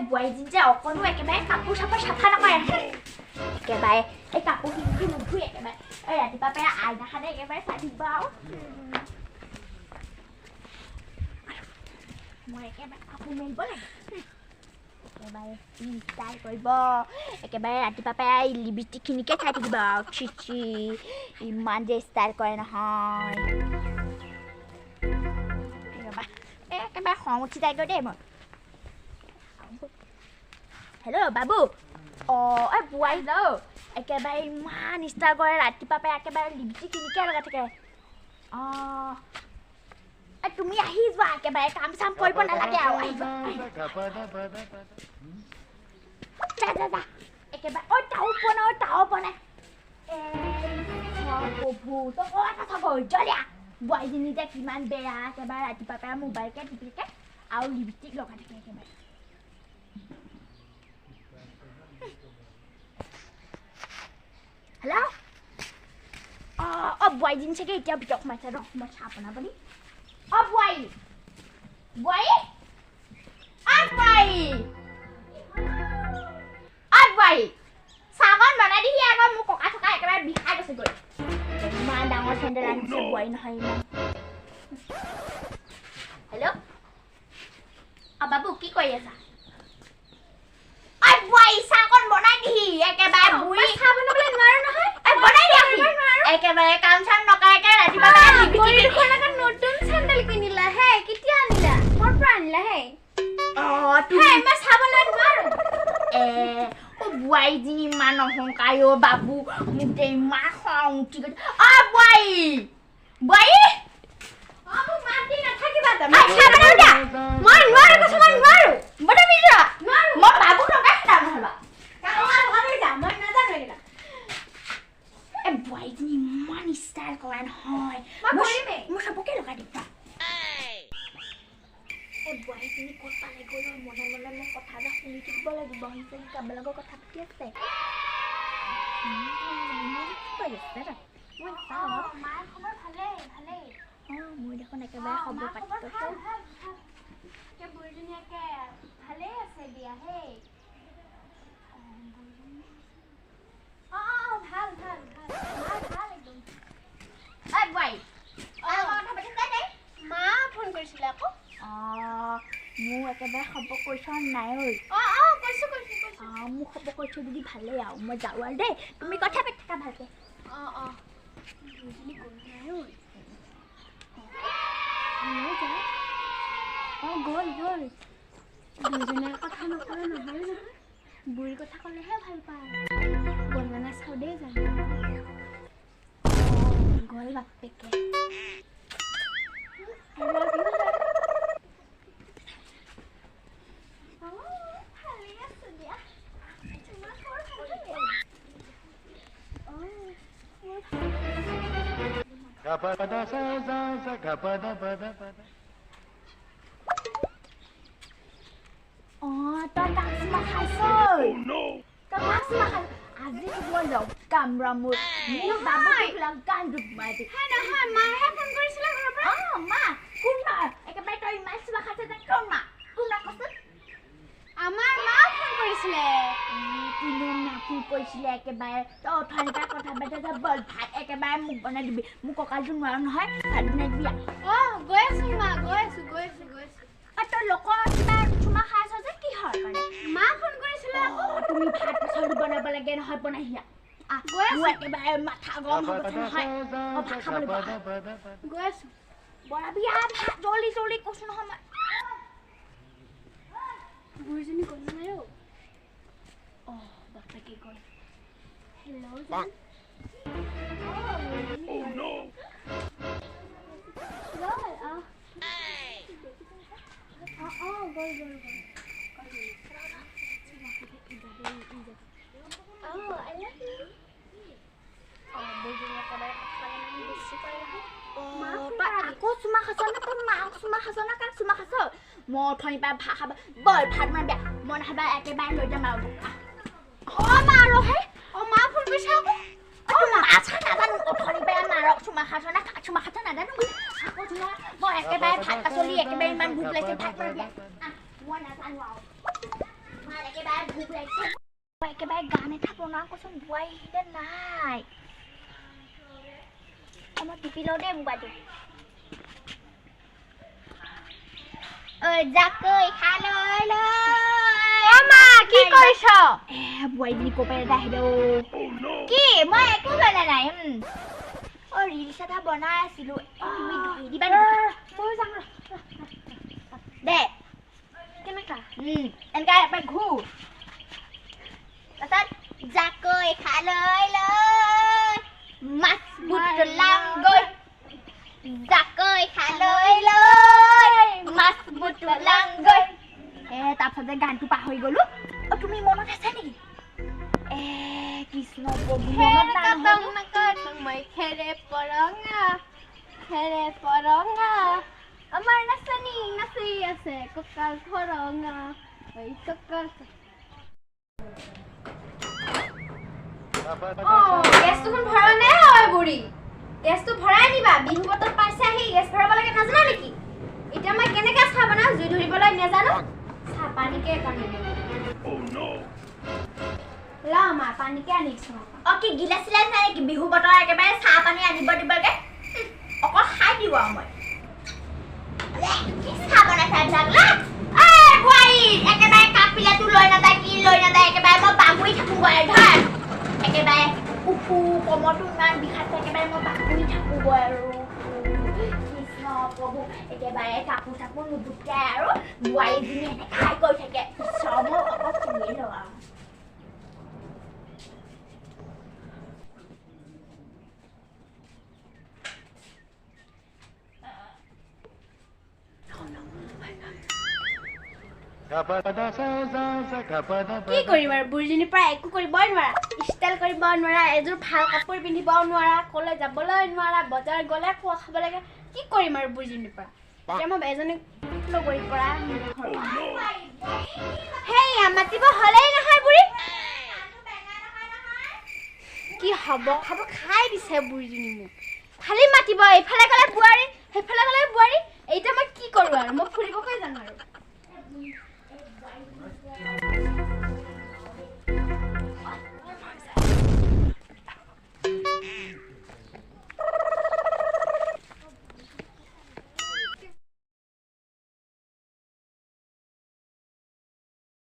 বুৱাই দিন যে অকনো একেবাৰে কাপোৰ চাপোৰ চাফা নকৰে একেবাৰে এই কাপোৰখিনি নুধুই একেবাৰে এই ৰাতিপুৱা পাই আইনাখনে একেবাৰে চাই দিব আৰু মই একেবাৰে কাপোৰ মেলিব লাগে একেবাৰে ষ্টাইল কৰিব একেবাৰে ৰাতিপুৱা পাই লিপষ্টিকখিনিকে চাই থাকিব আৰু চিচি ইমান যে ষ্টাইল কৰে নহয় একেবাৰে খং উঠি যায়গৈ দেই মই হেল্ল' বাবু অঁ এই বুৱাই যাওঁ একেবাৰে ইমান ষ্টাইল কৰে ৰাতিপুৱা পাই একেবাৰে লিপষ্টিকখিনিকে লগাই থাকে অঁ তুমি আহি যোৱা একেবাৰে কাম চাম কৰিব নালাগে আৰু আহি যোৱা একেবাৰে ঐ তাও বনাই প্ৰভু তই এটা চাব জলিয়া বোৱাৰীজনী যে কিমান বেয়া একেবাৰে ৰাতিপুৱা পাই মোবাইলকে টিপি থাকে আৰু লিপষ্টিক লগাই থাকে একেবাৰে হেল্ল' অঁ বোৱাৰীজনী চাগে এতিয়া ভিতৰত সোমাইছে ৰ মই চাহ বনাব নি অঁ বোৱাৰী চাহকণ বনাই দিহি আকৌ মোৰ ককা থকা একেবাৰে বিষাই গৈছেগৈ ইমান ডাঙৰ চেণ্ডেল আনিছে বোৱাৰী নহয় ইমান হেল্ল' অঁ বাবু কি কৰি আছা বোৱাৰী চাহকণ বনাই দিহি একেবাৰে বুঢ়ী চাহ বনাবলৈ নোৱাৰো নহয় বনাই দিহি একেবাৰে কাম চাম নকৰাকে ৰাতিপুৱা নতুন চেণ্ডেল কিনিলা হে কেতিয়া আনিলা ক'ৰ পৰা আনিলা হে অঁ তুমি মই চাহ বনাব নোৱাৰো বোৱাৰীজনী ইমান অহংকাৰ অ' বাবু মোক যে ইমান খং উঠি গৈছে অঁ বোৱাৰী মোক মাত দি নাথাকিবা মই নোৱাৰো কৈছো মই নোৱাৰো মই বাবুক লগাই খেলাম নহ'বা মই নাজানো এইকেইটা বোৱাৰীজনী ইমান ষ্টাইল কৰা নহয় মই চবকে লগাই দিম বোৱাৰীজনী ক'ত পালে গৈ মনে মনে মই কথা এটা শুনি থাকিব লাগিব সিহঁতে কাৰোবাৰ লগত কথা পাতি আছে মই দেখোন একেবাৰে খবৰ পাতি কৈছোঁ বুঢ়ীজনীয়াকে ভালেই আছে দিয়া হেই ভাল একদম বোৱাৰী মা ফোন কৰিছিলে আকৌ মোৰ একেবাৰে খবৰ কৈছ নাই ঐ কৈছোঁ মোক খবৰ কৈছোঁ যদি ভালেই আৰু মই যাওঁ আৰু দেই তুমি কথা পাতি থাকা ভালকৈ গ'ল দুইজনে কথা নকৰে নহয় বুঢ়ীৰ কথা ক'লেহে ভাল পায় গ'লনে চাওঁ দেই জানো গ'ল বাপেকে কামৰামুৰ বাবুক লগান দুখ মাৰি নহয় মাহে ফোন কৰিছিলে ঘৰৰ পৰা মা কোন মা একেবাৰে তই ইমান চুমা খাইছে যে কোন মা কচোন আমাৰ মা ফোন কৰিছিলে কোনো মা ফোন কৰিছিলে একেবাৰে তই অথনিৰ পৰা কথা পাতি যা বল ভাত একেবাৰে মোক বনাই দিবি মোৰ কঁকালটো নোৱাৰো নহয় ভাত বনাই দিবি গৈ আছো মা গৈ আছো তই লোকৰ কিবা চুমা খাই আছ যে কিহৰ কাৰণে মা ফোন কৰিছিলে আকৌ তুমি ভাত চাউল বনাব লাগে নহয় বনাই দিয়া মোৰ একেবাৰে মাথা গৰম হৈ গৈছে নহয় ভাত খাবলৈ গৈ আছো বনাবি ভাত জলদি কৈছো নহয় মই বুঢ়ীজনী গ'ল নাই বাপেকে গ'ল হেল্ল' আকৌ চুমা খাইছ নে তোৰ মাক চুমা খাইছ না কাক চুমা খাইছ মই অথনিৰ পৰা ভাত খাব বল ভাত বনাই দিয়া মই নাখাবা একেবাৰে লৈ যাম আৰু মা ৰহে মা ফোন কৰিছে আকৌ মাছ নাজানো অথনিৰ পৰা মাৰক চুমা খাইছ না কাক চুমা খাইছ নাজানো আকৌ চুমা মই একেবাৰে ভাত পাচলি একেবাৰে ইমান ভোক লাগিছে ভাত বনাই দিয়া মই নাজানো আৰু আমাৰ একেবাৰে ভোক লাগিছে মই একেবাৰে গান এটা বনাওঁ কৈছো বুৱাই হিতে নাই আমাৰ টিপি লওঁ দে মোবাইলটো ঐ জাকৈ খালৈ লৈ অ মা কি কৰিছ বুৱাই বুলি কোপাই এটা আহিলে কি মই একো কৰা নাই ও ৰিলছ এটা বনাই আছিলো তুমি ধৰি দিবা মই যাম দে কেনেকা এনেকা এবাৰ ঘূ তাত জাকৈ খালৈ লৈ মাছ বুটলাম গৈ জাকৈ খালৈ লৈ মাছ বুটলাম গৈ তাৰপিছতে গানটো পাহৰি গলো তুমি মনত আছে নেকি কৃষ্ণ প্ৰভু মনত মই খেৰে পৰঙা আমাৰ নাচনী নাচি আছে কঁকাল খৰঙা কঁকাল গেছটো ভৰা নাই হয় বুঢ়ী গেছটো ভৰাই দিবা বিহু বতৰ পাইছে আহি গেছ ভৰাব লাগে নাজানা নেকি এতিয়া মই কেনেকৈ চাহ বনাওঁ জুই ধৰিবলৈ নাজানো চাহ পানীকে কাৰণে লা মা পানীকে আনিছো কি গিলাচ চিলাচ নাই নেকি বিহু বতৰ একেবাৰে চাহ পানী আনিব দিবগে অকল খাই দিব মই কি চাহ বনাইছা এইবিলাক বোৱাৰী একেবাৰে কাপিলাটো লৈ নাযায় কি লৈ নাযায় একেবাৰে মই বাগৰি থাকোগৈ ধৰ একেবাৰে উফু কমৰটো ইমান বিষাইছে একেবাৰে মই বাগৰি থাকোগৈ আৰু কৃষ্ণ প্ৰভু একেবাৰে কাপোৰ চাপোৰ নুবুটাই আৰু বোৱাৰীজনী এনেকৈ খাই গৈ থাকে ঈশ্বৰ মোৰ অকল চিনিয়ে লওঁ আৰু কি কৰিম আৰু বুঢ়ীজনীৰ পৰা একো কৰিবই নোৱাৰা ষ্টাইল কৰিব নোৱাৰা এযোৰ ভাল কাপোৰ পিন্ধিব নোৱাৰা কলৈ যাবলৈ নোৱাৰা বজাৰ গ'লে খোৱা খাব লাগে কি কৰিম আৰু বুঢ়ীজনীৰ পৰা এতিয়া মই এজনীক লগৰী পৰা হেই মাতিব হ'লেই নহয় বুঢ়ী কি হ'ব খাব খাই দিছে বুঢ়ীজনী মোক খালি মাতিব এইফালে গ'লে বোৱাৰী সেইফালে গ'লে বোৱাৰী এতিয়া মই কি কৰোঁ আৰু মই ফুৰিবকৈ জানো আৰু